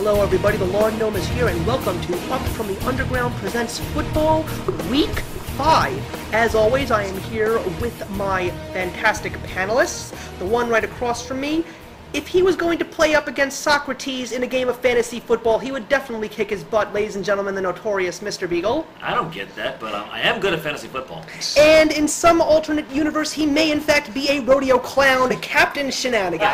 Hello everybody, the Lawn Gnome is here, and welcome to Up From the Underground Presents Football Week 5. As always, I am here with my fantastic panelists. The one right across from me, if he was going to play up against Socrates in a game of fantasy football, he would definitely kick his butt, ladies and gentlemen, the notorious Mr. Beagle. I don't get that, but I am good at fantasy football. And in some alternate universe, he may in fact be a rodeo clown, Captain Shenanigans.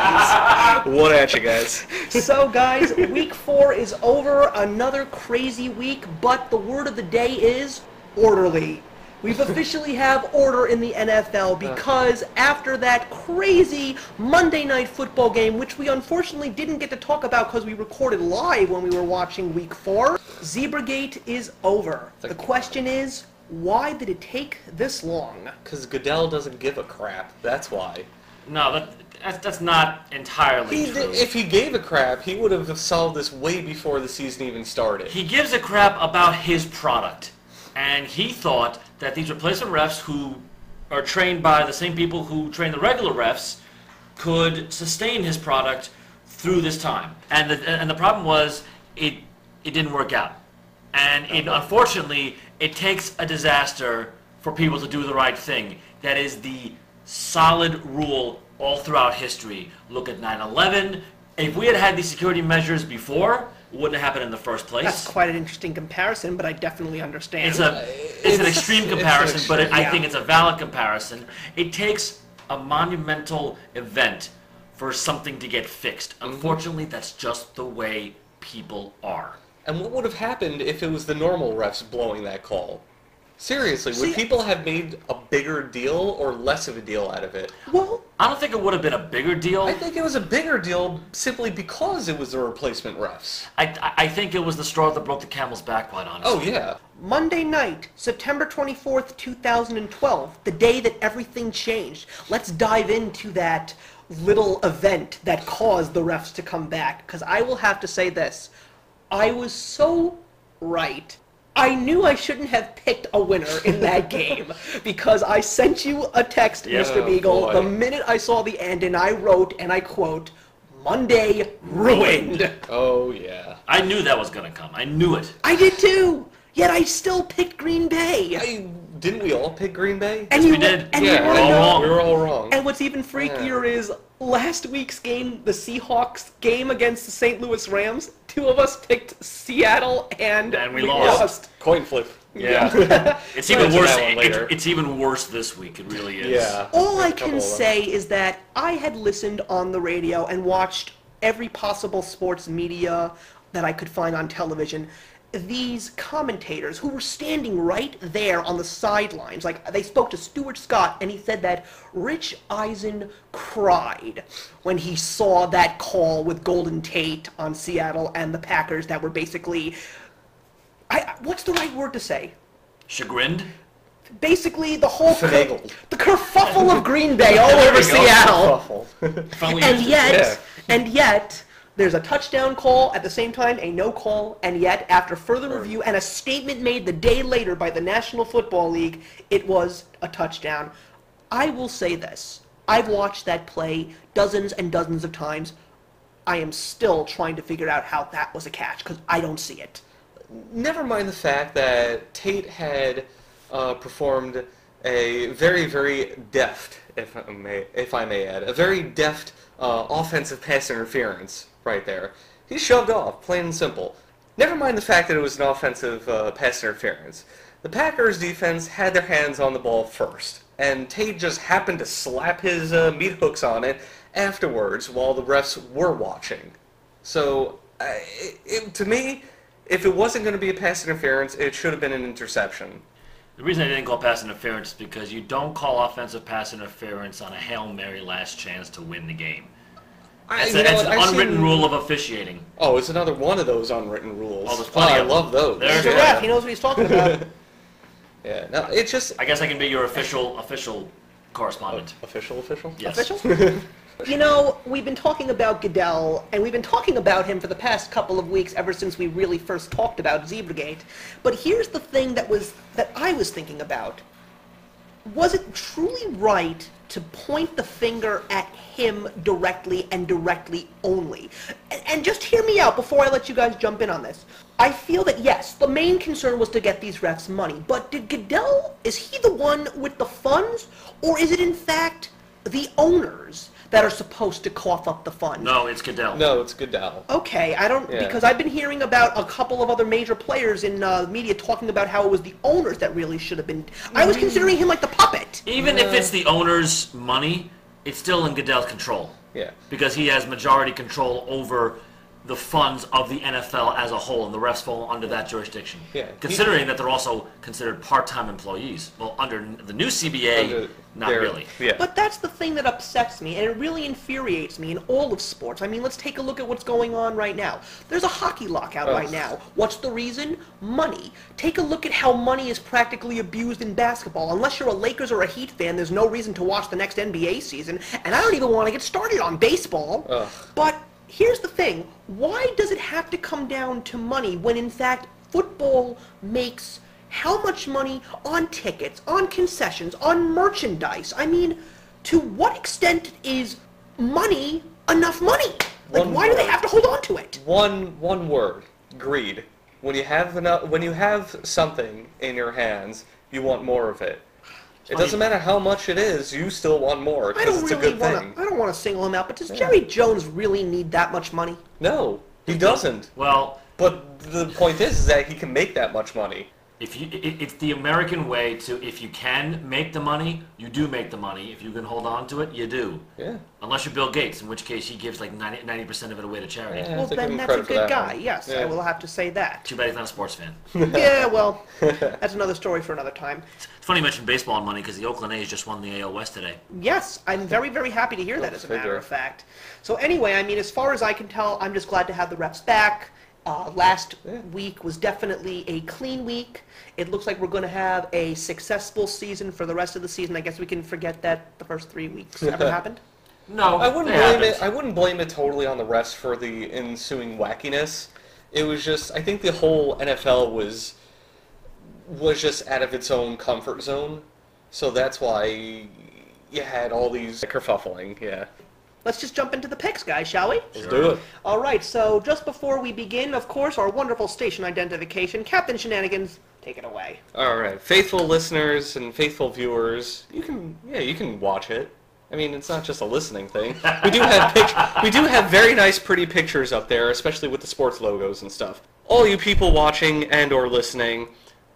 What at you guys? So guys, week 4 is over, another crazy week, but the word of the day is orderly. We've officially have order in the NFL because after that crazy Monday Night Football game, which we unfortunately didn't get to talk about because we recorded live when we were watching Week 4, Zebragate is over. The question is, why did it take this long? Because Goodell doesn't give a crap. That's why. No, that's not entirely true. If he gave a crap, he would have solved this way before the season even started. He gives a crap about his product. And he thought that these replacement refs who are trained by the same people who train the regular refs could sustain his product through this time. And the problem was it didn't work out. And unfortunately, it takes a disaster for people to do the right thing. That is the solid rule all throughout history. Look at 9/11. If we had had these security measures before, it wouldn't have happened in the first place. That's quite an interesting comparison, but I definitely understand. It's an extreme comparison, but I think it's a valid comparison. It takes a monumental event for something to get fixed. Unfortunately, that's just the way people are. And what would have happened if it was the normal refs blowing that call? Seriously, would people have made a bigger deal or less of a deal out of it? Well, I don't think it would have been a bigger deal. I think it was a bigger deal simply because it was the replacement refs. I think it was the straw that broke the camel's back, quite honestly. Oh, yeah. Monday night, September 24th, 2012, the day that everything changed. Let's dive into that little event that caused the refs to come back, because I will have to say this. I was so right. I knew I shouldn't have picked a winner in that game because I sent you a text, Mr. Beagle, the minute I saw the end, and I wrote, and I quote, "Monday ruined." Oh, yeah. I knew that was going to come. I knew it. I did too, yet I still picked Green Bay. Didn't we all pick Green Bay? And we did. And Yeah, you wanna know, we were all wrong. And what's even freakier is last week's game, the Seahawks game against the St. Louis Rams, two of us picked Seattle and we lost. Coin flip. Yeah. It's even We'll worse. get to that one later. It's even worse this week. It really is. Yeah. All I can say is that I had listened on the radio and watched every possible sports media that I could find on television. These commentators who were standing right there on the sidelines, like they spoke to Stuart Scott, and he said that Rich Eisen cried when he saw that call with Golden Tate on Seattle and the Packers that were basically, what's the right word to say? Chagrined? Basically, the whole Finagled. the kerfuffle of Green Bay all over Seattle. And yet, there's a touchdown call at the same time, a no call, and yet, after further review and a statement made the day later by the National Football League, it was a touchdown. I will say this. I've watched that play dozens and dozens of times. I am still trying to figure out how that was a catch, because I don't see it. Never mind the fact that Tate had performed a very, very deft, if I may add, a very deft offensive pass interference right there. He shoved off, plain and simple. Never mind the fact that it was an offensive pass interference. The Packers defense had their hands on the ball first, and Tate just happened to slap his meat hooks on it afterwards while the refs were watching. So, to me, if it wasn't going to be a pass interference, it should have been an interception. The reason I didn't call pass interference is because you don't call offensive pass interference on a Hail Mary last chance to win the game. It's an unwritten rule of officiating. Oh, it's another one of those unwritten rules. Oh, there's plenty I love those. He's a ref. He knows what he's talking about. Yeah, no, it's just... I guess I can be your official correspondent. Official? Yes. Official? You know, we've been talking about Goodell, and we've been talking about him for the past couple of weeks, ever since we really first talked about Zebragate. But here's the thing that I was thinking about. was it truly right to point the finger at him directly and directly only? And just hear me out before I let you guys jump in on this. I feel that, yes, the main concern was to get these refs money, but did Goodell, is he the one with the funds, or is it in fact the owners that are supposed to cough up the funds? No, it's Goodell. No, it's Goodell. Okay, I don't, Yeah. because I've been hearing about a couple of other major players in media talking about how it was the owners that really should have been. I was considering him like the puppet. Even if it's the owner's money, it's still in Goodell's control. Yeah. Because he has majority control over the funds of the NFL as a whole, and the refs fall under that jurisdiction. Yeah. Considering that they're also considered part-time employees. Well, under the new CBA, not really. Yeah. But that's the thing that upsets me, and it really infuriates me in all of sports. I mean, let's take a look at what's going on right now. There's a hockey lockout right now. What's the reason? Money. Take a look at how money is practically abused in basketball. Unless you're a Lakers or a Heat fan, there's no reason to watch the next NBA season, and I don't even want to get started on baseball. But here's the thing. Why does it have to come down to money when, in fact, football makes how much money on tickets, on concessions, on merchandise? I mean, to what extent is money enough money? Like, why do they have to hold on to it? One word: greed. When you have something in your hands, you want more of it. It doesn't matter how much it is, you still want more I because don't it's a really good want thing. to. I don't want to single him out, but does Jerry Jones really need that much money? No, he doesn't. Well, But the point is that he can make that much money. it's the American way to, if you can make the money, you do make the money. If you can hold on to it, you do. Yeah. Unless you're Bill Gates, in which case he gives like 90% of it away to charity. Yeah. Well, have to give then him that's a credit for good that guy. one. Yes, Yeah. I will have to say that. Too bad he's not a sports fan. Yeah, well, that's another story for another time. It's funny you mentioned baseball and money because the Oakland A's just won the AL West today. Yes, I'm very, very happy to hear that, as a matter of fact. So anyway, I mean, as far as I can tell, I'm just glad to have the refs back. Last week was definitely a clean week. It looks like we're going to have a successful season for the rest of the season. I guess we can forget that the first 3 weeks ever happened. No, I wouldn't it blame happens. it. I wouldn't blame it totally on the refs for the ensuing wackiness. It was just, I think the whole NFL was just out of its own comfort zone, so that's why you had all these kerfuffling. Yeah. Let's just jump into the picks, guys, shall we? Let's do it. All right, so just before we begin, of course, our wonderful station identification. Captain Shenanigans, take it away. All right, faithful listeners and faithful viewers, you can watch it. I mean, it's not just a listening thing. We do have very nice, pretty pictures up there, especially with the sports logos and stuff. All you people watching and or listening,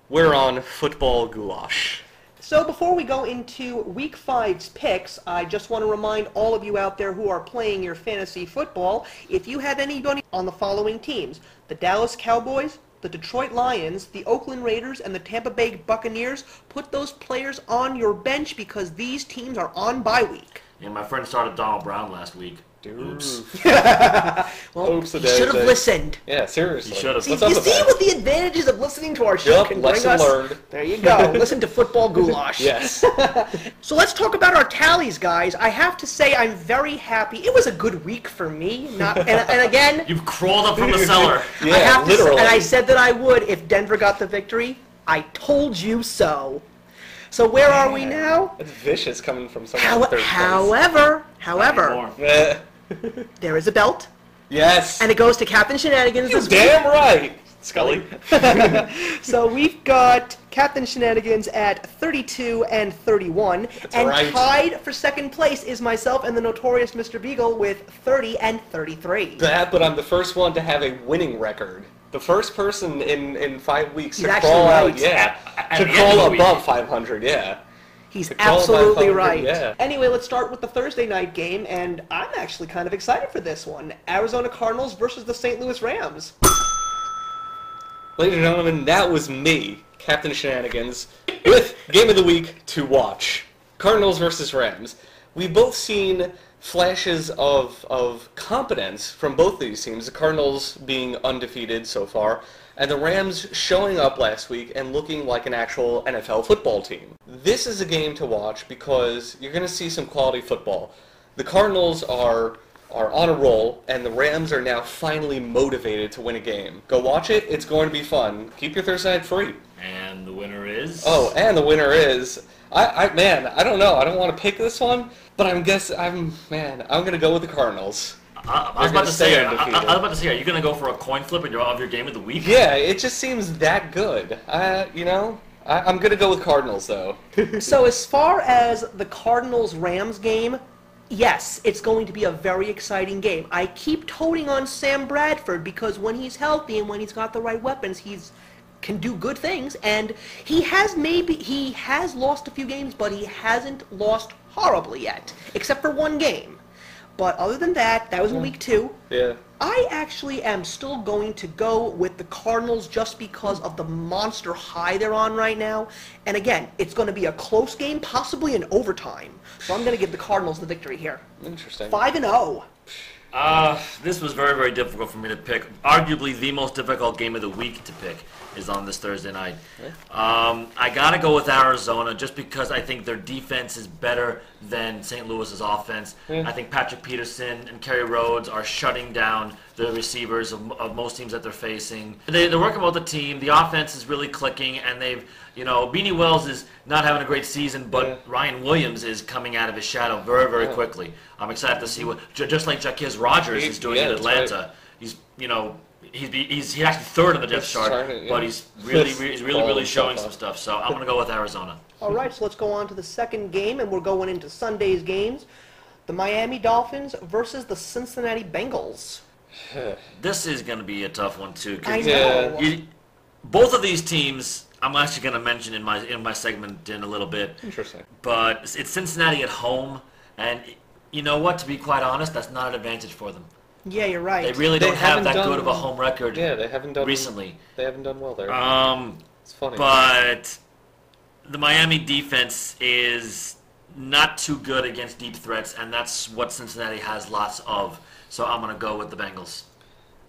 we're on Football Goulash. So before we go into Week 5's picks, I just want to remind all of you out there who are playing your fantasy football, if you have anybody on the following teams: the Dallas Cowboys, the Detroit Lions, the Oakland Raiders, and the Tampa Bay Buccaneers, put those players on your bench because these teams are on bye week. Yeah, my friend started Donald Brown last week. Oops. Well, Oops, you should have listened. Yeah, seriously. You should have. See, What's you up with see that? what the advantages of listening to our show Yup, can bring lesson us? learned. There you go. Listen to Football Goulash. Yes. So let's talk about our tallies, guys. I have to say I'm very happy. It was a good week for me. And again, You've crawled up from the cellar. Yeah, I have to literally. and I said that I would if Denver got the victory. I told you so. So where are we now? It's vicious coming from someone in third place. However, More. Eh, there is a belt, yes. and it goes to Captain Shenanigans You're this week. damn right, Scully. So we've got Captain Shenanigans at 32 and 31, and right. tied for second place is myself and the notorious Mr. Beagle with 30 and 33. But I'm the first one to have a winning record. The first person in 5 weeks He's to actually crawl out, right. yeah, At to the end of crawl the week. above 500, yeah. He's To call absolutely 500, right. yeah. Anyway, let's start with the Thursday night game, and I'm actually kind of excited for this one. Arizona Cardinals versus the St. Louis Rams. Ladies and gentlemen, that was me, Captain Shenanigans, with Game of the Week to watch. Cardinals versus Rams. We've both seen flashes of competence from both these teams, the Cardinals being undefeated so far, and the Rams showing up last week and looking like an actual NFL football team. This is a game to watch because you're going to see some quality football. The Cardinals are on a roll, and the Rams are now finally motivated to win a game. Go watch it. It's going to be fun. Keep your Thursday night free. And the winner is... Oh, and the winner is Man, I don't know. I don't want to pick this one, but I'm gonna go with the Cardinals. I was about to say, are you going to go for a coin flip of your game of the week? Yeah, it just seems that good. I'm going to go with Cardinals, though. So as far as the Cardinals-Rams game, yes, it's going to be a very exciting game. I keep toting on Sam Bradford because when he's healthy and when he's got the right weapons, can do good things. And he has lost a few games, but he hasn't lost horribly yet, except for one game. But other than that, that was in week 2. Yeah. I actually am still going to go with the Cardinals just because of the monster high they're on right now. And again, it's going to be a close game, possibly in overtime. So I'm going to give the Cardinals the victory here. Interesting. 5-0. This was very, very difficult for me to pick. Arguably the most difficult game of the week to pick is on this Thursday night. I got to go with Arizona just because I think their defense is better than St. Louis's offense. I think Patrick Peterson and Kerry Rhodes are shutting down the receivers of most teams that they're facing. They're working well with the team. The offense is really clicking, and Beanie Wells is not having a great season, but Ryan Williams is coming out of his shadow very, very quickly. I'm excited to see what, just like Jaquiz Rodgers is doing in Atlanta. Right. He's actually third on the depth chart, but he's really showing some stuff. So I'm going to go with Arizona. All right, so let's go on to the second game, and we're going into Sunday's games. The Miami Dolphins versus the Cincinnati Bengals. This is going to be a tough one, too. I know. Both of these teams, I'm actually going to mention in my segment in a little bit. Interesting. But it's Cincinnati at home, and you know what? To be quite honest, that's not an advantage for them. Yeah, you're right. They really don't have that good of a home record. Yeah, they haven't done recently. They haven't done well there. It's funny. But the Miami defense is not too good against deep threats, and that's what Cincinnati has lots of. So I'm going to go with the Bengals.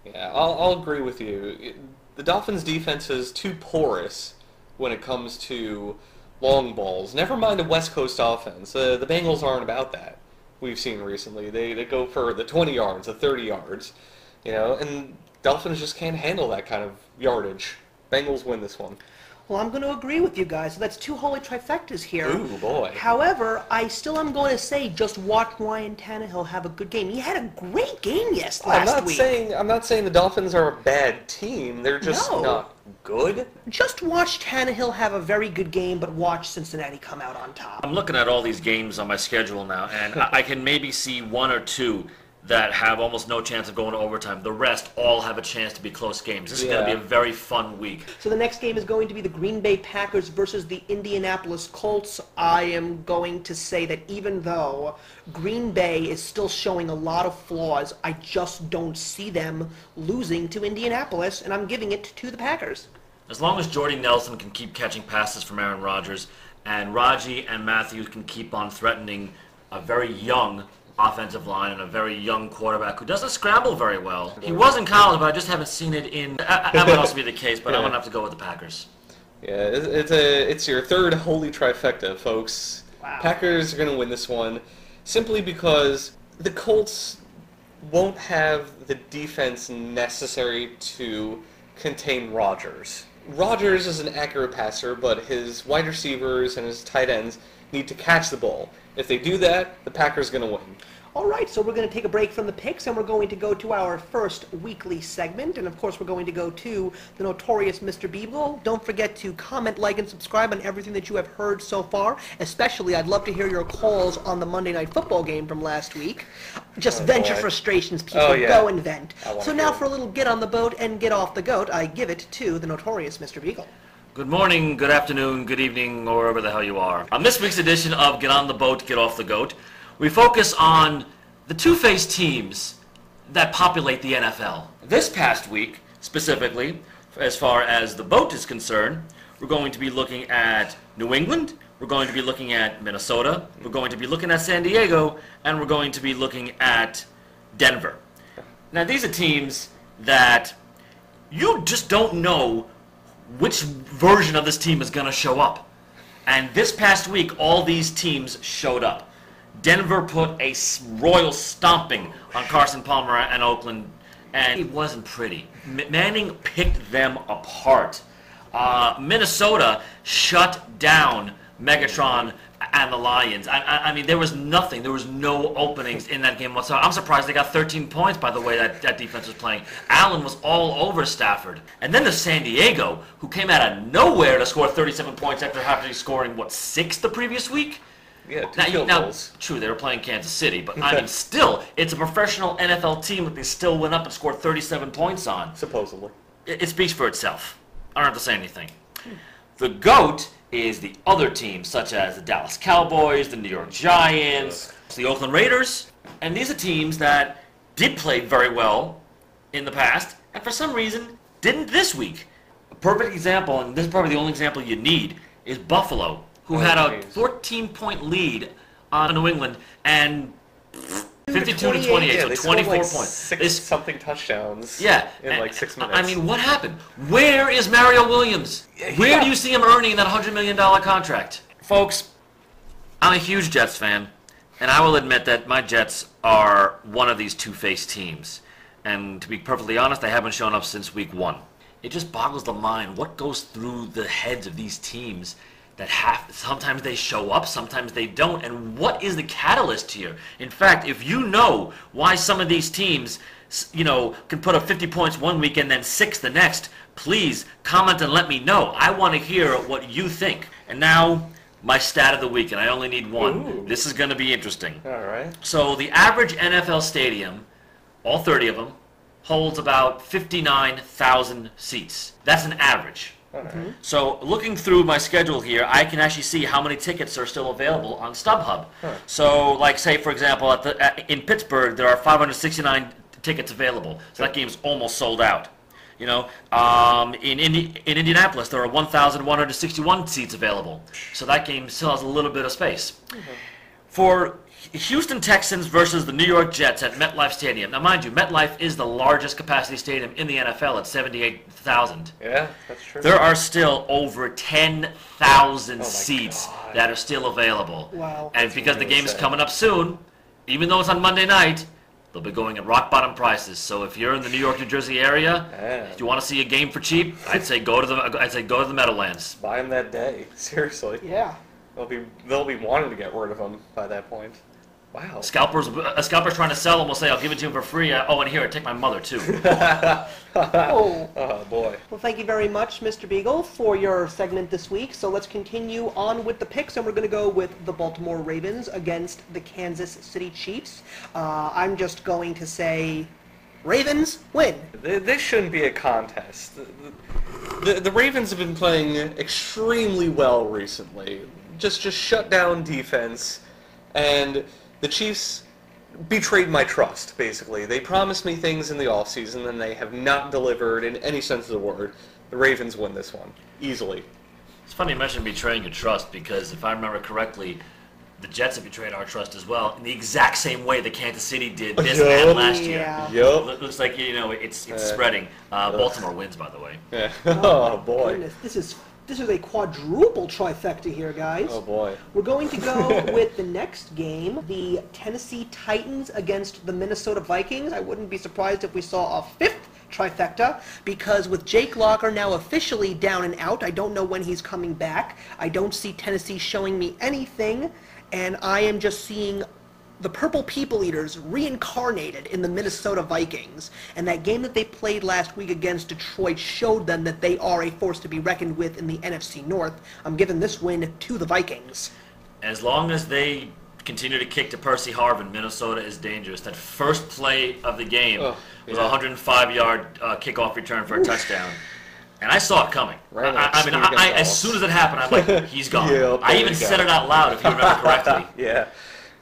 Yeah, I'll agree with you. The Dolphins' defense is too porous when it comes to long balls. Never mind a West Coast offense. The Bengals aren't about that. We've seen recently. They go for the 20 yards, the 30 yards, and Dolphins just can't handle that kind of yardage. Bengals win this one. Well, I'm going to agree with you guys. So that's 2 holy trifectas here. Ooh, boy. However, I still am going to say just watch Ryan Tannehill have a good game. He had a great game last week. I'm not saying the Dolphins are a bad team. They're just not good. Just watch Tannehill have a very good game, but watch Cincinnati come out on top. I'm looking at all these games on my schedule now, and I can maybe see 1 or 2 that have almost no chance of going to overtime. The rest all have a chance to be close games. This is going to be a very fun week. So the next game is going to be the Green Bay Packers versus the Indianapolis Colts. I am going to say that even though Green Bay is still showing a lot of flaws, I just don't see them losing to Indianapolis, and I'm giving it to the Packers. As long as Jordy Nelson can keep catching passes from Aaron Rodgers, and Raji and Matthews can keep on threatening a very young offensive line and a very young quarterback who doesn't scramble very well. He was in college, but I just haven't seen it in. That would also be the case, but I'm going to have to go with the Packers. Yeah, it's your third holy trifecta, folks. Wow. Packers are going to win this one simply because the Colts won't have the defense necessary to contain Rodgers. Rodgers is an accurate passer, but his wide receivers and his tight ends need to catch the ball. If they do that, the Packers are going to win. All right, so we're going to take a break from the picks, and we're going to go to our first weekly segment. And, of course, we're going to go to the notorious Mr. Bevo. Don't forget to comment, like, and subscribe on everything that you have heard so far. Especially, I'd love to hear your calls on the Monday Night Football game from last week. Just vent your frustrations, people. Go and vent. So now for a little get on the boat and get off the goat, I give it to the notorious Mr. Beagle. Good morning, good afternoon, good evening, or wherever the hell you are. On this week's edition of Get on the Boat, Get off the Goat, we focus on the two-faced teams that populate the NFL. This past week, specifically, as far as the boat is concerned, we're going to be looking at New England, we're going to be looking at Minnesota, we're going to be looking at San Diego, and we're going to be looking at Denver. Now, these are teams that you just don't know which version of this team is going to show up. And this past week, all these teams showed up. Denver put a royal stomping on Carson Palmer and Oakland, and it wasn't pretty. Manning picked them apart. Minnesota shut down Megatron and the Lions. I mean, there was nothing. There was no openings in that game whatsoever. I'm surprised they got 13 points by the way that defense was playing. Allen was all over Stafford. And then there's San Diego, who came out of nowhere to score 37 points after having scoring, 6 the previous week? Yeah, two field goals. True, they were playing Kansas City, but I mean, still, it's a professional NFL team that they still went up and scored 37 points on. Supposedly. It speaks for itself. I don't have to say anything. The GOAT is the other teams, such as the Dallas Cowboys, the New York Giants, the Oakland Raiders, and these are teams that did play very well in the past, and for some reason, didn't this week. A perfect example, and this is probably the only example you need, is Buffalo, who had a 14-point lead on New England, and 52 to 28, yeah, so they 24 like points. Something touchdowns. Yeah, in like 6 minutes. I mean, what happened? Where is Mario Williams? Where do you see him earning that $100 million contract? Folks, I'm a huge Jets fan, and I will admit that my Jets are one of these two-faced teams. And to be perfectly honest, they haven't shown up since week 1. It just boggles the mind what goes through the heads of these teams that sometimes they show up, sometimes they don't, and what is the catalyst here? In fact, if you know why some of these teams, can put up 50 points one week and then 6 the next, please comment and let me know. I want to hear what you think. And now, my stat of the week, and I only need one. Ooh. This is going to be interesting. All right. So the average NFL stadium, all 30 of them, holds about 59,000 seats. That's an average. Mm-hmm. So looking through my schedule here, I can actually see how many tickets are still available on StubHub. Huh. So, like, say, for example, in Pittsburgh, there are 569 tickets available. So that game's almost sold out. In Indianapolis, there are 1,161 seats available. So that game still has a little bit of space. Mm-hmm. For Houston Texans versus the New York Jets at MetLife Stadium. Now, mind you, MetLife is the largest capacity stadium in the NFL at 78,000. Yeah, that's true. There are still over 10,000 seats that are still available. Wow. And because the game is coming up soon, even though it's on Monday night, they'll be going at rock bottom prices. So if you're in the New York, New Jersey area, if you want to see a game for cheap, I'd say go to the Meadowlands. Buy them that day. Seriously. Yeah. They'll be wanting to get rid of them by that point. Wow. A scalper's trying to sell them will say, I'll give it to him for free. And here, take my mother, too. Oh, boy. Well, thank you very much, Mr. Beagle, for your segment this week. So let's continue on with the picks, and we're going to go with the Baltimore Ravens against the Kansas City Chiefs. I'm just going to say Ravens win. This shouldn't be a contest. The Ravens have been playing extremely well recently. Just shut down defense, and the Chiefs betrayed my trust, basically. They promised me things in the offseason, and they have not delivered in any sense of the word. The Ravens win this one, easily. It's funny you mentioned betraying your trust, because if I remember correctly, the Jets have betrayed our trust as well, in the exact same way that Kansas City did this and last year. Yeah. Yup. It looks like, it's spreading. Baltimore wins, by the way. Yeah. Oh, boy. Goodness, this is a quadruple trifecta here, guys. Oh, boy. We're going to go with the next game, the Tennessee Titans against the Minnesota Vikings. I wouldn't be surprised if we saw a fifth trifecta, because with Jake Locker now officially down and out, I don't know when he's coming back. I don't see Tennessee showing me anything, and I am just seeing the Purple People Eaters reincarnated in the Minnesota Vikings. And that game that they played last week against Detroit showed them that they are a force to be reckoned with in the NFC North. I'm giving this win to the Vikings. As long as they continue to kick to Percy Harvin, Minnesota is dangerous. That first play of the game was a 105-yard kickoff return for a touchdown. And I saw it coming. Right, as soon as it happened, I'm like, he's gone. Yeah, I even said it out loud, if you remember correctly. Yeah.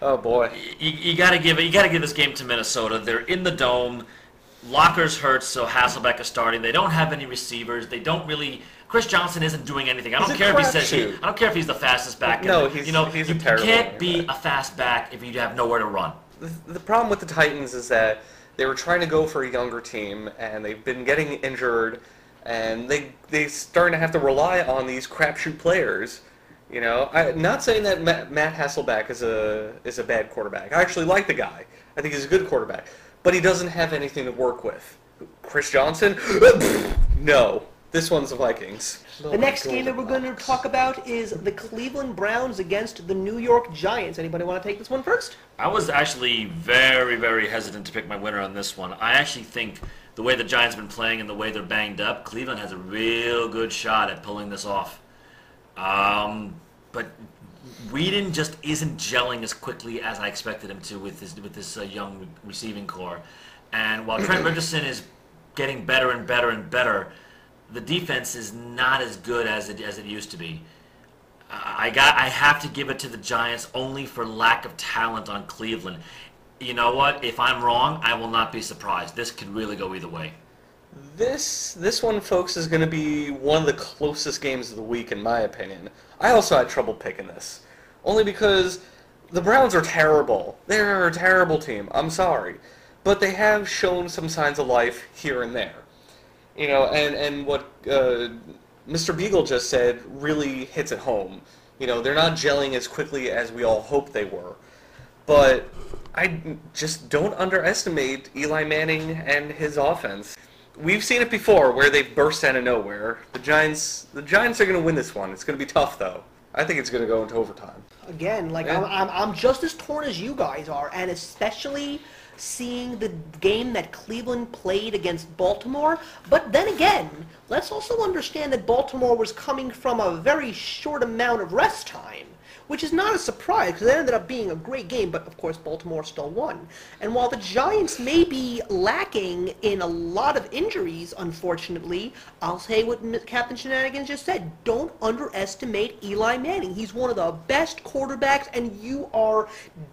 Oh, boy. You gotta give this game to Minnesota. They're in the dome. Locker's hurt, so Hasselbeck is starting. They don't have any receivers. They don't really. Chris Johnson isn't doing anything. I don't care if he's the fastest back. No, he's a terrible. You can't be a fast back if you have nowhere to run. The problem with the Titans is that they were trying to go for a younger team, and they've been getting injured, and they starting to have to rely on these crapshoot players. I'm not saying that Matt Hasselbeck is a bad quarterback. I actually like the guy. I think he's a good quarterback. But he doesn't have anything to work with. Chris Johnson? No. This one's the Vikings. The next game that we're going to talk about is the Cleveland Browns against the New York Giants. Anybody want to take this one first? I was actually very, very hesitant to pick my winner on this one. I actually think the way the Giants have been playing and the way they're banged up, Cleveland has a real good shot at pulling this off. But Whedon just isn't gelling as quickly as I expected him to with this young receiving core. And while Trent Richardson is getting better and better and better, the defense is not as good as it used to be. I have to give it to the Giants only for lack of talent on Cleveland. You know what? If I'm wrong, I will not be surprised. This could really go either way. This one, folks, is going to be one of the closest games of the week, in my opinion. I also had trouble picking this, only because the Browns are terrible. They're a terrible team. I'm sorry. But they have shown some signs of life here and there. You know, and what Mr. Beagle just said really hits it home. You know, they're not gelling as quickly as we all hoped they were. But I just don't underestimate Eli Manning and his offense. We've seen it before where they've burst out of nowhere. The Giants are going to win this one. It's going to be tough, though. I think it's going to go into overtime. Again, like I'm just as torn as you guys are, and especially seeing the game that Cleveland played against Baltimore. But then again, let's also understand that Baltimore was coming from a very short amount of rest time, which is not a surprise because it ended up being a great game, but of course Baltimore still won. And while the Giants may be lacking in a lot of injuries, unfortunately, I'll say what Captain Shenanigans just said. Don't underestimate Eli Manning. He's one of the best quarterbacks, and you are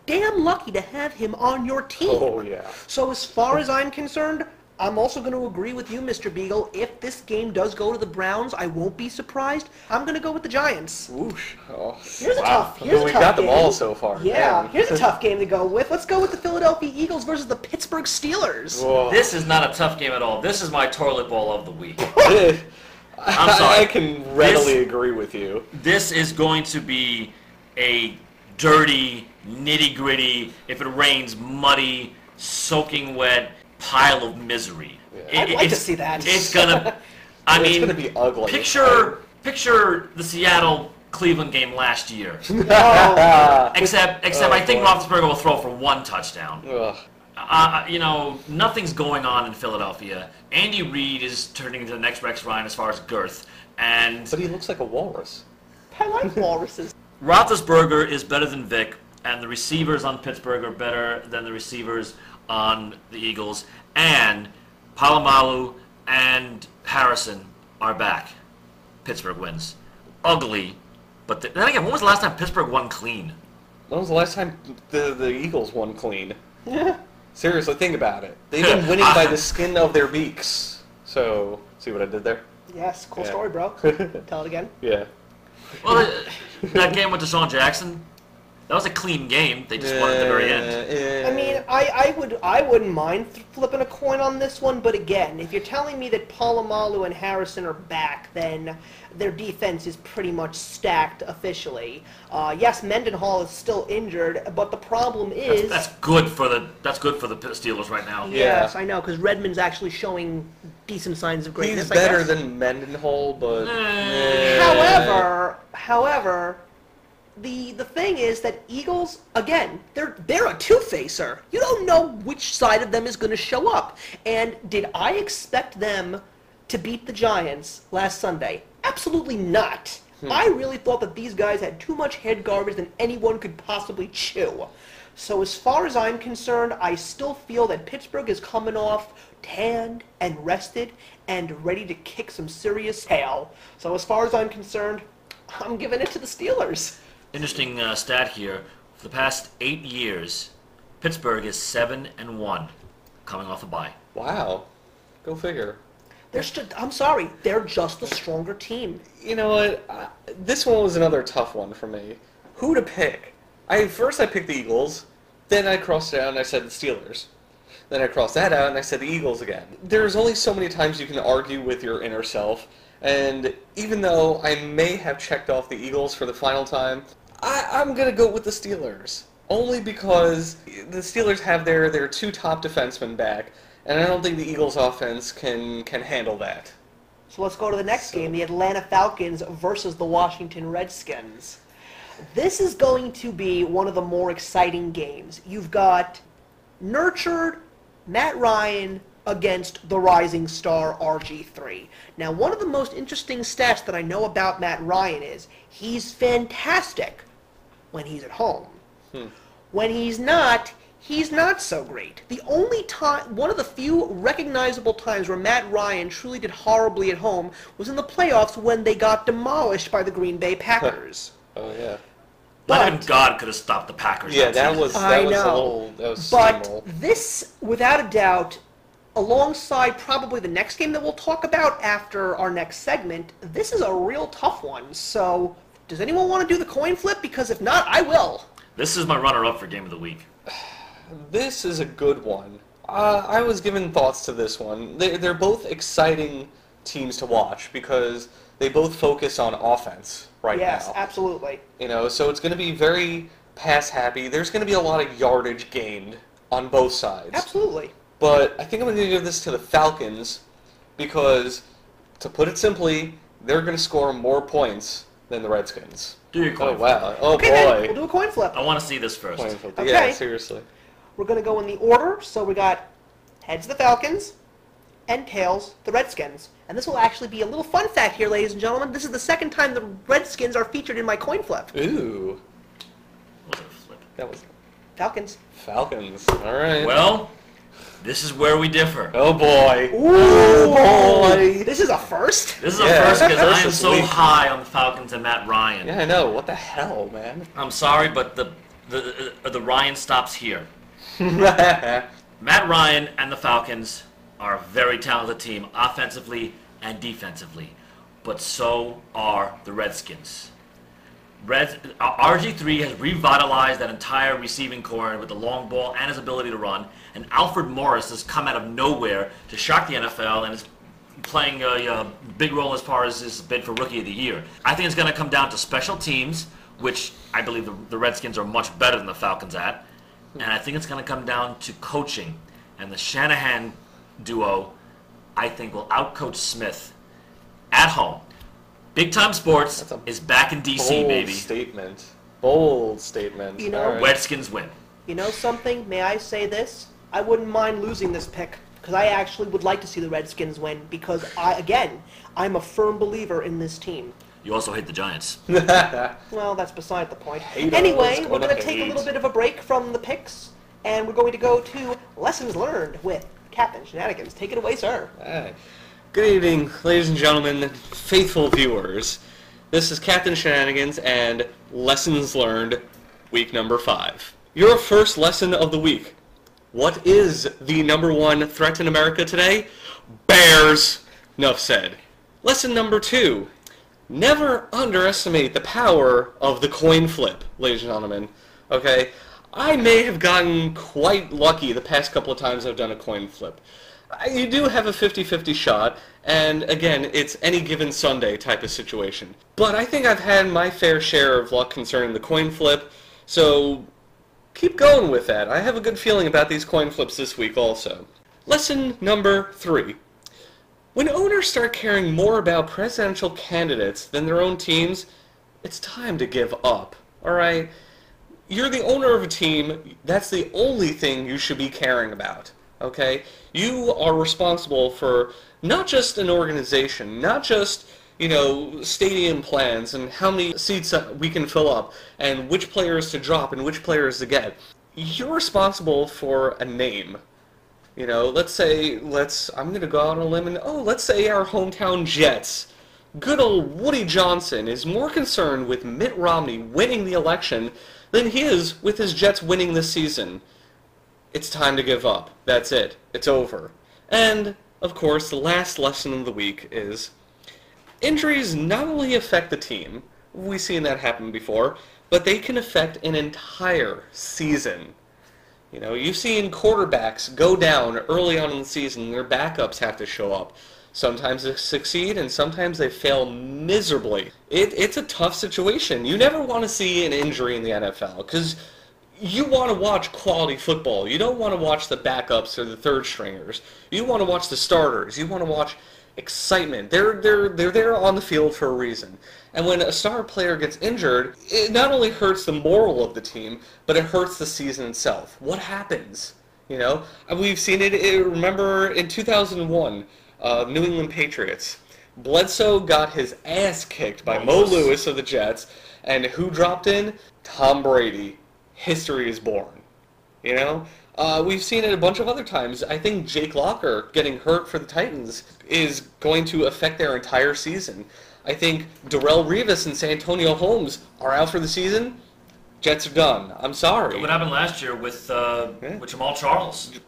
damn lucky to have him on your team. Oh, yeah. So as far as I'm concerned, I'm also going to agree with you, Mr. Beagle. If this game does go to the Browns, I won't be surprised. I'm going to go with the Giants. Whoosh. Oh, Here's a wow. tough game. We got them all so far. Yeah, Man. here's a tough game to go with. Let's go with the Philadelphia Eagles versus the Pittsburgh Steelers. Whoa. This is not a tough game at all. This is my toilet bowl of the week. I'm sorry. I can readily agree with you. This is going to be a dirty, nitty-gritty, if it rains, muddy, soaking wet pile of misery. Yeah. I'd like to see that. It's gonna. I It's mean, gonna be ugly. Picture the Seattle-Cleveland game last year. Oh, Except I think boy. Roethlisberger will throw for one touchdown. Ugh. You know, nothing's going on in Philadelphia. Andy Reid is turning into the next Rex Ryan as far as girth, and But he looks like a walrus. I like walruses. Roethlisberger is better than Vic, and the receivers on Pittsburgh are better than the receivers on the Eagles, and Palomalu and Harrison are back. Pittsburgh wins. Ugly, but then again, when was the last time Pittsburgh won clean? When was the last time the Eagles won clean? Seriously, think about it. They've been winning by the skin of their beaks. So, see what I did there? Yes, cool Yeah. story, bro. Tell it again. Yeah. Well, that game with Deshaun Jackson, that was a clean game. They just won at the very end. I mean, I wouldn't mind flipping a coin on this one, but again, if you're telling me that Palomalu and Harrison are back, then their defense is pretty much stacked officially. Yes, Mendenhall is still injured, but the problem is That's good for the Steelers right now. yes, I know, because Redmond's actually showing decent signs of greatness. He's I better guess. than Mendenhall, but... However, the thing is that Eagles, again, they're a two-facer. You don't know which side of them is going to show up. And did I expect them to beat the Giants last Sunday? Absolutely not. I really thought that these guys had too much head garbage than anyone could possibly chew. So as far as I'm concerned, I still feel that Pittsburgh is coming off tanned and rested and ready to kick some serious tail. So as far as I'm concerned, I'm giving it to the Steelers. Interesting stat here. For the past 8 years, Pittsburgh is 7-1, coming off a bye. Wow. Go figure. I'm sorry, they're just the stronger team. You know what? This one was another tough one for me. Who to pick? First I picked the Eagles, then I crossed it out and I said the Steelers. Then I crossed that out and I said the Eagles again. There's only so many times you can argue with your inner self, and even though I may have checked off the Eagles for the final time, I'm going to go with the Steelers. Only because the Steelers have their two top defensemen back, and I don't think the Eagles' offense can handle that. So let's go to the next game, the Atlanta Falcons versus the Washington Redskins. This is going to be one of the more exciting games. You've got nurtured Matt Ryan against the rising star RG3. Now, one of the most interesting stats that I know about Matt Ryan is he's fantastic when he's at home. When he's not so great. The only time, one of the few recognizable times where Matt Ryan truly did horribly at home was in the playoffs when they got demolished by the Green Bay Packers. Oh, yeah. Not even God could have stopped the Packers. Yeah, that was But steamroll. this, without a doubt, alongside probably the next game that we'll talk about after our next segment, this is a real tough one. So, does anyone want to do the coin flip? Because if not, I will. This is my runner-up for Game of the Week. This is a good one. I was giving thoughts to this one. They're both exciting teams to watch because they both focus on offense right now. Yes, absolutely. You know, so it's going to be very pass-happy. There's going to be a lot of yardage gained on both sides. Absolutely. But I think I'm going to give this to the Falcons because, to put it simply, they're going to score more points than the Redskins. Do your coin Oh, wow. Oh, Okay, boy. then, we'll do a coin flip. I want to see this first. Coin flip. Okay. Yeah, seriously. We're going to go in the order. So we got heads the Falcons and tails the Redskins. And this will actually be a little fun fact here, ladies and gentlemen. This is the second time the Redskins are featured in my coin flip. Ooh. What was it, flip? That was Falcons. Falcons. All right. Well, this is where we differ. Oh, boy. Ooh, boy. This is a first. This is a Yeah, first because first I am this so week. high on the Falcons and Matt Ryan. Yeah, I know. What the hell, man? I'm sorry, but the Ryan stops here. Matt Ryan and the Falcons are a very talented team, offensively and defensively, but so are the Redskins. RG3 has revitalized that entire receiving core with the long ball and his ability to run, and Alfred Morris has come out of nowhere to shock the NFL and is playing a big role as far as his bid for Rookie of the Year. I think it's going to come down to special teams, which I believe the Redskins are much better than the Falcons at, and I think it's going to come down to coaching, and the Shanahan duo, I think, will outcoach Smith at home. Big Time Sports is back in D.C., baby. Bold statement. You know, All right. Redskins win. You know something? May I say this? I wouldn't mind losing this pick because I actually would like to see the Redskins win because, I'm a firm believer in this team. You also hate the Giants. Well, that's beside the point. Haters Anyway, we're gonna going to take a hate. little bit of a break from the picks, and we're going to go to Lessons Learned with Captain Shenanigans. Take it away, sir. Hi. Good evening, ladies and gentlemen, faithful viewers. This is Captain Shenanigans and Lessons Learned, week number 5. Your first lesson of the week. What is the number 1 threat in America today? Bears. Enough said. Lesson number 2. Never underestimate the power of the coin flip, ladies and gentlemen. Okay? I may have gotten quite lucky the past couple of times I've done a coin flip. You do have a 50-50 shot, and again, it's any given Sunday type of situation. But I think I've had my fair share of luck concerning the coin flip, so keep going with that. I have a good feeling about these coin flips this week also. Lesson number 3. When owners start caring more about presidential candidates than their own teams, it's time to give up, alright? You're the owner of a team, that's the only thing you should be caring about, okay? You are responsible for not just an organization, not just, stadium plans and how many seats that we can fill up and which players to drop and which players to get. You're responsible for a name. I'm going to go out on a limb and, let's say our hometown Jets. Good old Woody Johnson is more concerned with Mitt Romney winning the election than he is with his Jets winning this season. It's time to give up. That's it. It's over. And, of course, the last lesson of the week is injuries not only affect the team, we've seen that happen before, but they can affect an entire season. You've seen quarterbacks go down early on in the season, and their backups have to show up. Sometimes they succeed, and sometimes they fail miserably. It's a tough situation. You never want to see an injury in the NFL, because you want to watch quality football. You don't want to watch the backups or the third stringers. You want to watch the starters. You want to watch excitement. They're there on the field for a reason. And when a star player gets injured, it not only hurts the moral of the team, but it hurts the season itself. What happens? You know, and we've seen it. Remember in 2001, New England Patriots. Bledsoe got his ass kicked by Mo Lewis of the Jets, and who dropped in? Tom Brady. History is born. You know, we've seen it a bunch of other times. I think Jake Locker getting hurt for the Titans is going to affect their entire season. I think Darrelle Revis and Santonio Holmes are out for the season. Jets are done. I'm sorry. What happened last year with Jamal Charles?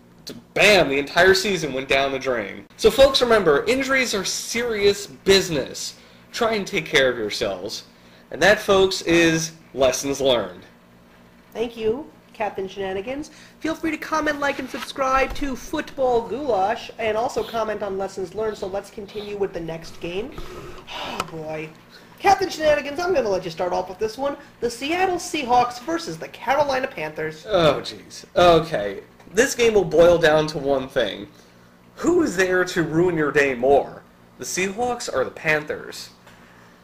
Bam! The entire season went down the drain. So folks, remember, injuries are serious business. Try and take care of yourselves. And that, folks, is lessons learned. Thank you, Captain Shenanigans. Feel free to comment, like, and subscribe to Football Goulash, and also comment on lessons learned. So let's continue with the next game. Oh boy. Captain Shenanigans, I'm going to let you start off with this one. The Seattle Seahawks versus the Carolina Panthers. Oh, jeez. Okay. This game will boil down to one thing. Who is there to ruin your day more? The Seahawks or the Panthers?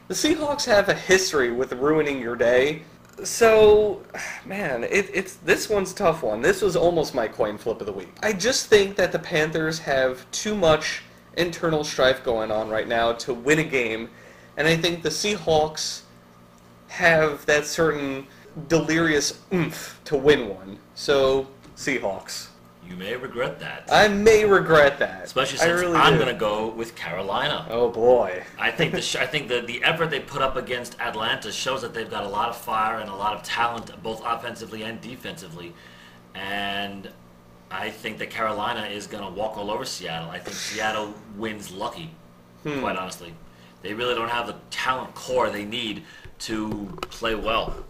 The Seahawks have a history with ruining your day. So, man, this one's a tough one. This was almost my coin flip of the week. I just think that the Panthers have too much internal strife going on right now to win a game, and I think the Seahawks have that certain delirious oomph to win one. So, Seahawks. You may regret that. I may regret that. Especially since I'm going to go with Carolina. Oh boy. I think the effort they put up against Atlanta shows that they've got a lot of fire and a lot of talent, both offensively and defensively. And I think that Carolina is going to walk all over Seattle. I think Seattle wins lucky, quite honestly. They really don't have the talent core they need to play well.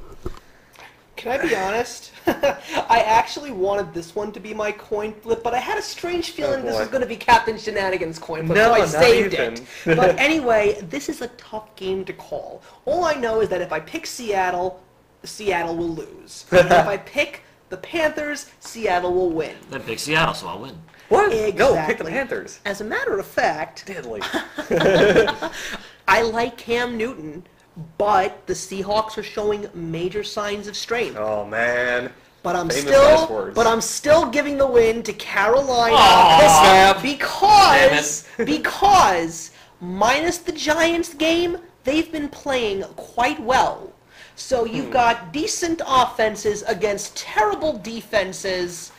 Can I be honest? I actually wanted this one to be my coin flip, but I had a strange feeling this was going to be Captain Shenanigans' coin flip, so I saved it. But anyway, this is a tough game to call. All I know is that if I pick Seattle, Seattle will lose. And if I pick the Panthers, Seattle will win. Then pick Seattle, so I'll win. What? Exactly. No, pick the Panthers. As a matter of fact, Diddly. I like Cam Newton, but the Seahawks are showing major signs of strain. Oh man. But I'm still giving the win to Carolina because minus the Giants game, they've been playing quite well. So you've got decent offenses against terrible defenses,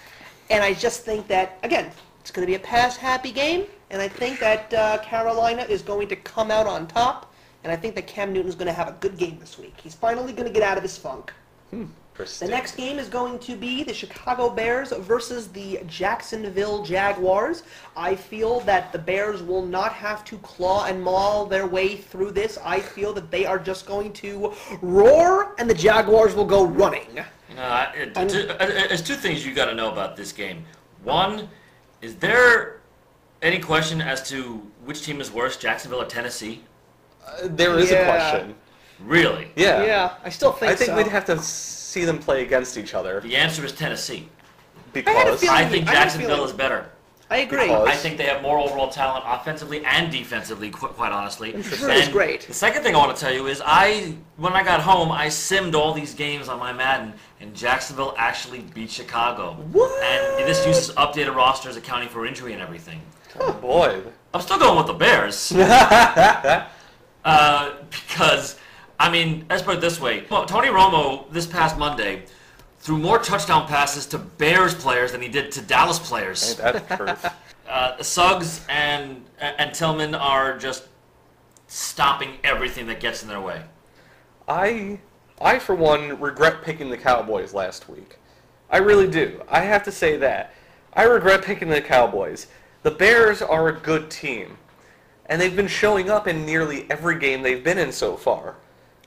and I just think that, again, it's going to be a pass-happy game, and I think that Carolina is going to come out on top. And I think that Cam Newton's going to have a good game this week. He's finally going to get out of his funk. The next game is going to be the Chicago Bears versus the Jacksonville Jaguars. I feel that the Bears will not have to claw and maul their way through this. I feel that they are just going to roar, and the Jaguars will go running. There's two things you got to know about this game. One, is there any question as to which team is worse, Jacksonville or Tennessee? There is a question. Really? Yeah. Yeah, I still think so. I think we'd have to see them play against each other. The answer is Tennessee. Because I think Jacksonville is better. I agree. I think they have more overall talent offensively and defensively, quite honestly. It's great. The second thing I want to tell you is when I got home, I simmed all these games on my Madden, and Jacksonville actually beat Chicago. What? And this uses updated rosters accounting for injury and everything. Oh boy. I'm still going with the Bears. Because, I mean, let's put it this way. Well, Tony Romo, this past Monday, threw more touchdown passes to Bears players than he did to Dallas players. Ain't that truth? Suggs and Tillman are just stopping everything that gets in their way. I, for one, regret picking the Cowboys last week. I really do. I have to say that. I regret picking the Cowboys. The Bears are a good team, and they've been showing up in nearly every game they've been in so far.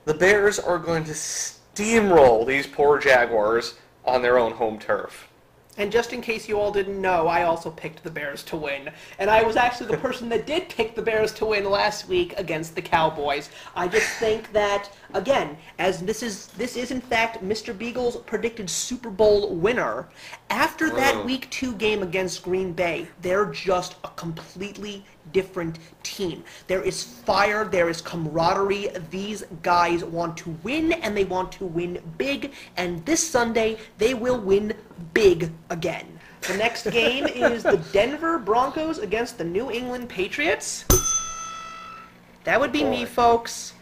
The Bears are going to steamroll these poor Jaguars on their own home turf. And just in case you all didn't know, I also picked the Bears to win. And I was actually the person that did pick the Bears to win last week against the Cowboys. I just think that, again, as this is in fact Mr. Beagles' predicted Super Bowl winner, after that Week 2 game against Green Bay, they're just a completely different team. There is fire, there is camaraderie. These guys want to win, and they want to win big. And this Sunday, they will win big again. The next game is the Denver Broncos against the New England Patriots. That would be me, folks.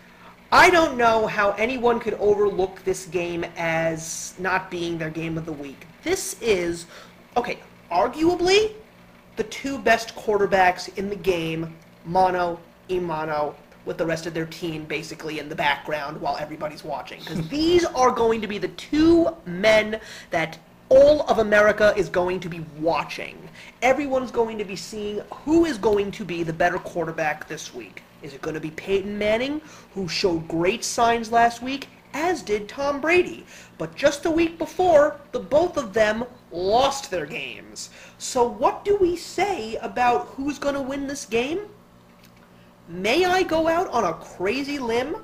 I don't know how anyone could overlook this game as not being their game of the week. This is, okay, arguably the two best quarterbacks in the game, mano a mano, with the rest of their team basically in the background while everybody's watching. Because these are going to be the two men that all of America is going to be watching. Everyone's going to be seeing who is going to be the better quarterback this week. Is it going to be Peyton Manning, who showed great signs last week, as did Tom Brady? But just a week before, the both of them lost their games. So what do we say about who's going to win this game? May I go out on a crazy limb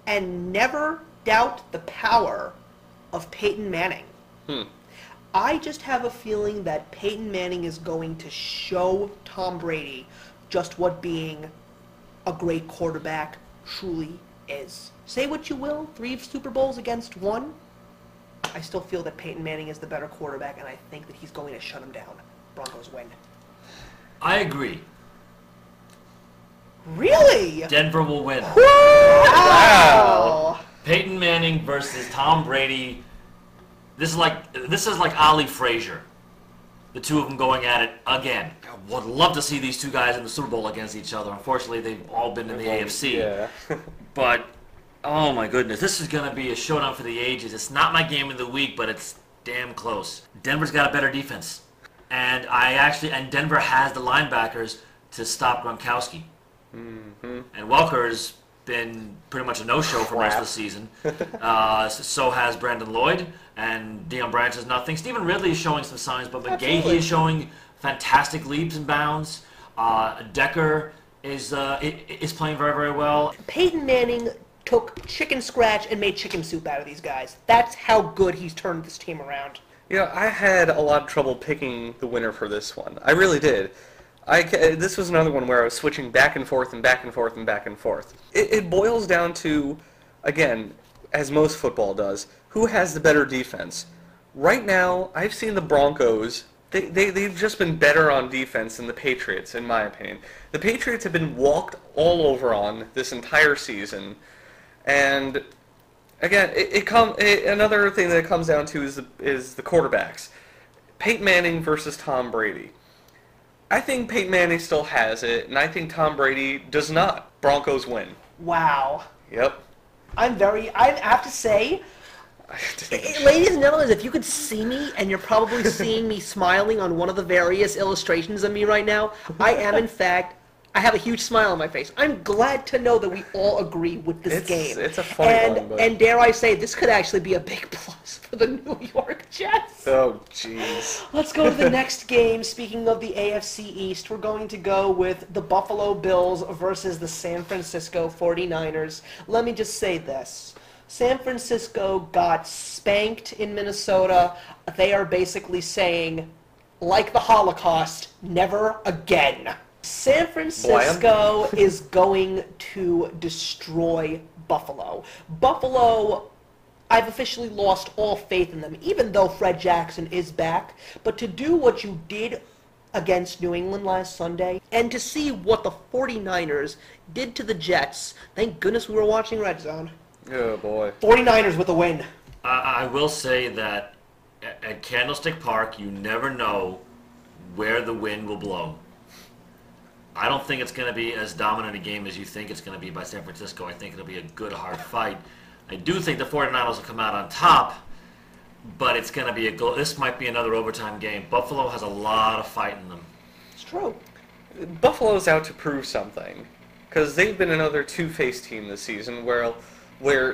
and never doubt the power of Peyton Manning? I just have a feeling that Peyton Manning is going to show Tom Brady just what being a great quarterback truly is. Say what you will, 3 Super Bowls against 1. I still feel that Peyton Manning is the better quarterback, and I think that he's going to shut him down. Broncos win. I agree. Really? Denver will win. Wow! Peyton Manning versus Tom Brady. This is like Ali Frazier. The two of them going at it again. I would love to see these two guys in the Super Bowl against each other. Unfortunately, they've all been in the AFC. Yeah. But, oh my goodness, this is going to be a showdown for the ages. It's not my game of the week, but it's damn close. Denver's got a better defense. And Denver has the linebackers to stop Gronkowski. And Welker's been pretty much a no-show for the rest of the season. So has Brandon Lloyd, and Deion Branch is nothing. Stephen Ridley is showing some signs, but McGahee is showing fantastic leaps and bounds. Decker is playing very, very well. Peyton Manning took chicken scratch and made chicken soup out of these guys. That's how good he's turned this team around. Yeah, I had a lot of trouble picking the winner for this one. I really did. This was another one where I was switching back and forth and back and forth and back and forth. It boils down to, again, as most football does, who has the better defense. Right now, I've seen the Broncos. They've just been better on defense than the Patriots, in my opinion. The Patriots have been walked all over on this entire season. And, again, another thing that it comes down to is the quarterbacks. Peyton Manning versus Tom Brady. I think Peyton Manning still has it, and I think Tom Brady does not. Broncos win. Wow. Yep. I have to say, ladies and gentlemen, if you could see me, and you're probably seeing me smiling on one of the various illustrations of me right now, I have a huge smile on my face. I'm glad to know that we all agree with this game. It's a funny one. And dare I say, this could actually be a big plus for the New York Jets. Oh, jeez. Let's go to the next game. Speaking of the AFC East, we're going to go with the Buffalo Bills versus the San Francisco 49ers. Let me just say this. San Francisco got spanked in Minnesota. They are basically saying, like the Holocaust, never again. San Francisco is going to destroy Buffalo. Buffalo, I've officially lost all faith in them, even though Fred Jackson is back. But to do what you did against New England last Sunday, and to see what the 49ers did to the Jets, thank goodness we were watching Red Zone. Oh, boy. 49ers with a win. I will say that at Candlestick Park, you never know where the wind will blow. I don't think it's going to be as dominant a game as you think it's going to be by San Francisco. I think it'll be a good, hard fight. I do think the 49ers will come out on top, but it's going to be this might be another overtime game. Buffalo has a lot of fight in them. It's true. Buffalo's out to prove something, because they've been another two-faced team this season where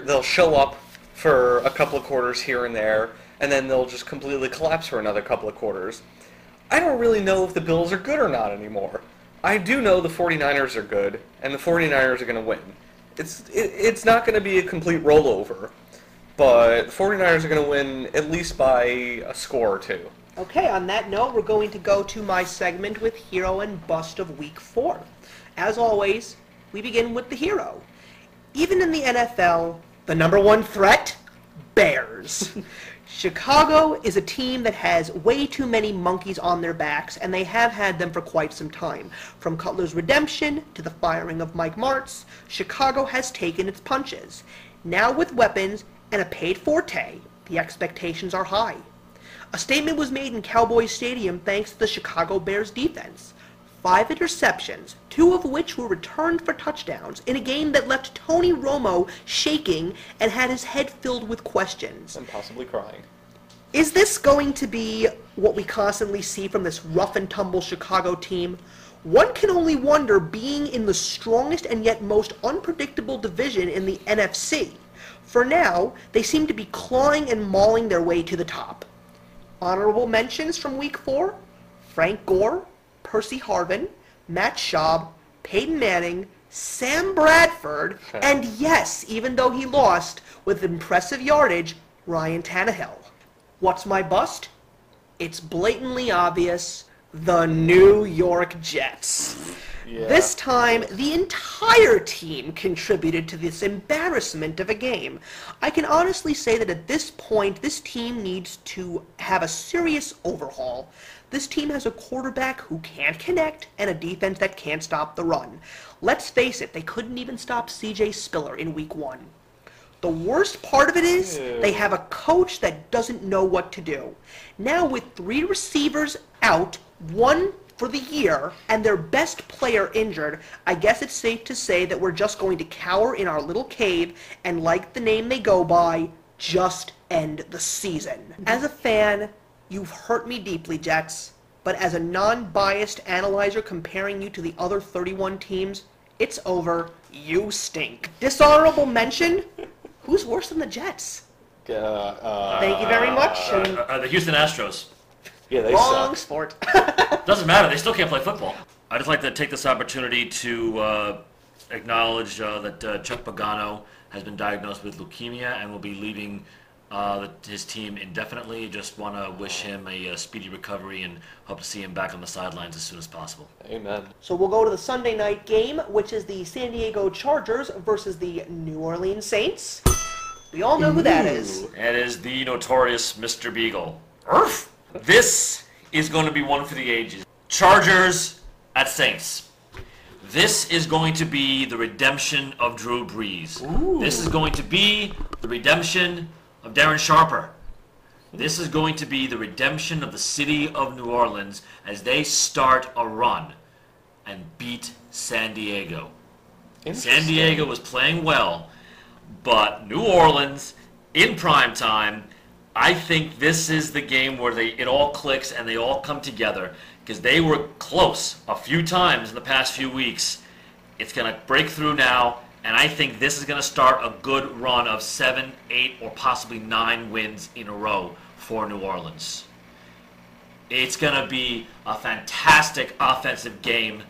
they'll show up for a couple of quarters here and there, and then they'll just completely collapse for another couple of quarters. I don't really know if the Bills are good or not anymore. I do know the 49ers are good, and the 49ers are going to win. It's not going to be a complete rollover, but the 49ers are going to win at least by a score or two. Okay, on that note, we're going to go to my segment with Hero and Bust of Week 4. As always, we begin with the hero. Even in the NFL, the number one threat? Bears. Chicago is a team that has way too many monkeys on their backs, and they have had them for quite some time. From Cutler's redemption to the firing of Mike Martz, Chicago has taken its punches. Now with weapons and a paid forte, the expectations are high. A statement was made in Cowboys Stadium thanks to the Chicago Bears defense. 5 interceptions, 2 of which were returned for touchdowns, in a game that left Tony Romo shaking and had his head filled with questions. And possibly crying. Is this going to be what we constantly see from this rough-and-tumble Chicago team? One can only wonder, being in the strongest and yet most unpredictable division in the NFC. For now, they seem to be clawing and mauling their way to the top. Honorable mentions from Week 4? Frank Gore, Percy Harvin, Matt Schaub, Peyton Manning, Sam Bradford, and yes, even though he lost with impressive yardage, Ryan Tannehill. What's my bust? It's blatantly obvious: the New York Jets. Yeah. This time, the entire team contributed to this embarrassment of a game. I can honestly say that at this point, this team needs to have a serious overhaul. This team has a quarterback who can't connect and a defense that can't stop the run. Let's face it, they couldn't even stop C.J. Spiller in Week 1. The worst part of it is they have a coach that doesn't know what to do. Now with 3 receivers out, 1 for the year, and their best player injured, I guess it's safe to say that we're just going to cower in our little cave and, like the name they go by, just end the season. As a fan, you've hurt me deeply, Jets, but as a non-biased analyzer comparing you to the other 31 teams, it's over. You stink. Dishonorable mention? Who's worse than the Jets? Thank you very much. The Houston Astros. Yeah, they Wrong suck. sport. Doesn't matter. They still can't play football. I'd just like to take this opportunity to acknowledge that Chuck Pagano has been diagnosed with leukemia and will be leaving his team indefinitely. Just want to wish him a speedy recovery and hope to see him back on the sidelines as soon as possible. Amen. So we'll go to the Sunday night game, which is the San Diego Chargers versus the New Orleans Saints. We all know who that is. It is the notorious Mr. Beagle. Urf! This is going to be one for the ages. Chargers at Saints. This is going to be the redemption of Drew Brees. Ooh. This is going to be the redemption of Darren Sharper. This is going to be the redemption of the city of New Orleans as they start a run and beat San Diego. San Diego was playing well, but New Orleans in prime time, I think this is the game where it all clicks and they all come together, because they were close a few times in the past few weeks. It's going to break through now, and I think this is going to start a good run of 7, 8, or possibly 9 wins in a row for New Orleans. It's going to be a fantastic offensive game.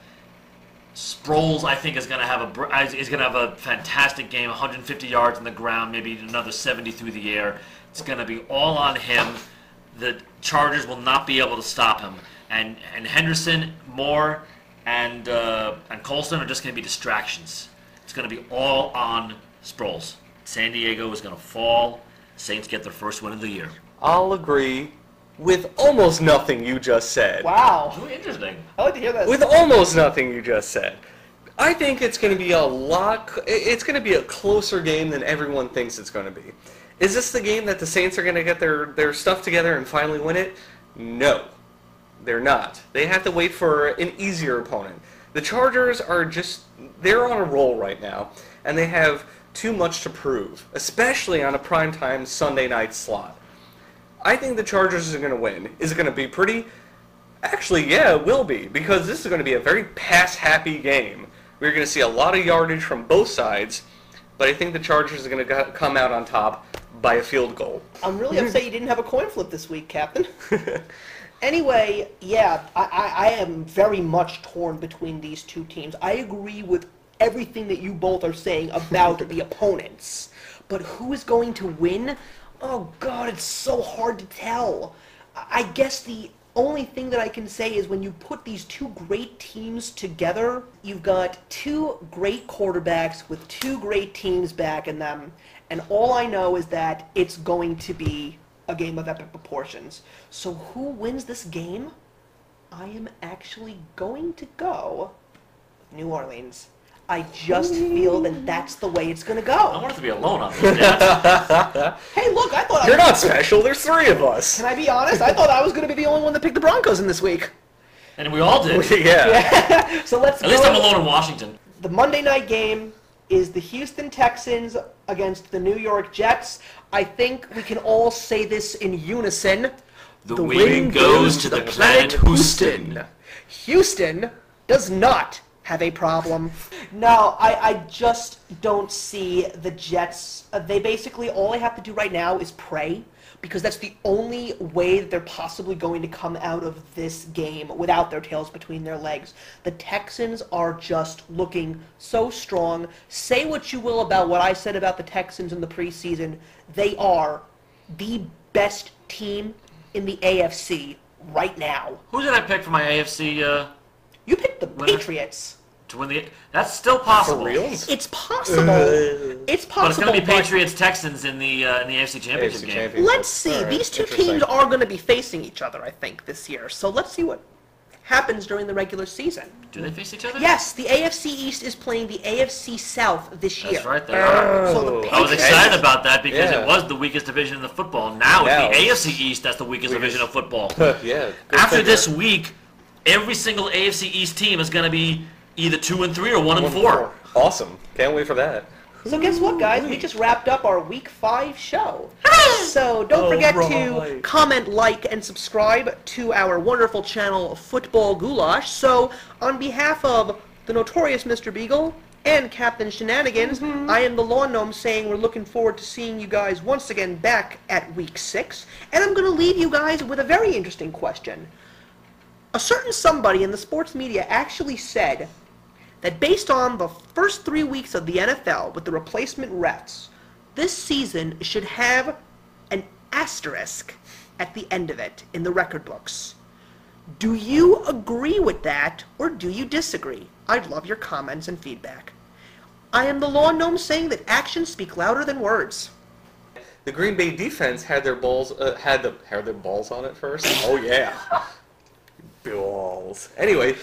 Sproles, I think, is going to have a fantastic game, 150 yards on the ground, maybe another 70 through the air. It's going to be all on him. The Chargers will not be able to stop him. And Henderson, Moore, and Colston are just going to be distractions. It's going to be all on Sproles. San Diego is going to fall. Saints get their first win of the year. I'll agree with almost nothing you just said. Wow. Really interesting. I like to hear this. With almost nothing you just said. I think it's going to be it's going to be a closer game than everyone thinks it's going to be. Is this the game that the Saints are going to get their stuff together and finally win it? No, they're not. They have to wait for an easier opponent. The Chargers they're on a roll right now, and they have too much to prove, especially on a primetime Sunday night slot. I think the Chargers are going to win. Is it going to be pretty? Actually, yeah, it will be, because this is going to be a very pass-happy game. We're going to see a lot of yardage from both sides, but I think the Chargers are going to come out on top by a field goal. I'm really upset you didn't have a coin flip this week, Captain. Anyway, yeah, I am very much torn between these two teams. I agree with everything that you both are saying about the opponents. But who is going to win? Oh, God, it's so hard to tell. I guess the only thing that I can say is when you put these two great teams together, you've got two great quarterbacks with two great teams backing them. And all I know is that it's going to be a game of epic proportions. So who wins this game? I am actually going to go with New Orleans. I just feel that that's the way it's going to go. I want it to be alone on this, Dad. Hey, look, I thought You're not special. There's three of us. Can I be honest? I thought I was going to be the only one that picked the Broncos in this week. And we all did. Yeah. So let's At least I'm alone in Washington. The Monday night game is the Houston Texans against the New York Jets. I think we can all say this in unison. The wind goes to the planet Houston. Houston does not have a problem. No, I just don't see the Jets. They basically, all they have to do right now is pray, because that's the only way that they're possibly going to come out of this game without their tails between their legs. The Texans are just looking so strong. Say what you will about what I said about the Texans in the preseason. They are the best team in the AFC right now. Who did I pick for my AFC? You picked the Winner? Patriots. To win the. That's still possible. For reals? It's possible. It's possible. But it's going to be Patriots Texans in the AFC Championship game. Let's see. All right, These two interesting. teams are going to be facing each other, I think, this year. So let's see what happens during the regular season. Do they face each other? Yes, the AFC East is playing the AFC South this year. That's right, they are. So the Oh. I was Patriots- excited about that because Yeah. it was the weakest division in the football. Now Now it's the it's- AFC East that's the weakest division of football. Yeah. After this week, every single AFC East team is going to be either 2-3 or 1-4. Awesome. Can't wait for that. So guess what, guys? We just wrapped up our Week 5 show. So don't forget to right. comment, like, and subscribe to our wonderful channel, Football Goulash. So on behalf of the notorious Mr. Beagle and Captain Shenanigans, I am the Lawn Gnome saying we're looking forward to seeing you guys once again back at Week 6. And I'm going to leave you guys with a very interesting question. A certain somebody in the sports media actually said that based on the first 3 weeks of the NFL with the replacement refs, this season should have an asterisk at the end of it in the record books. Do you agree with that, or do you disagree? I'd love your comments and feedback. I am the Lawn Gnome saying that actions speak louder than words. The Green Bay defense had their balls had their balls on it first. Oh yeah. Balls. Anyway,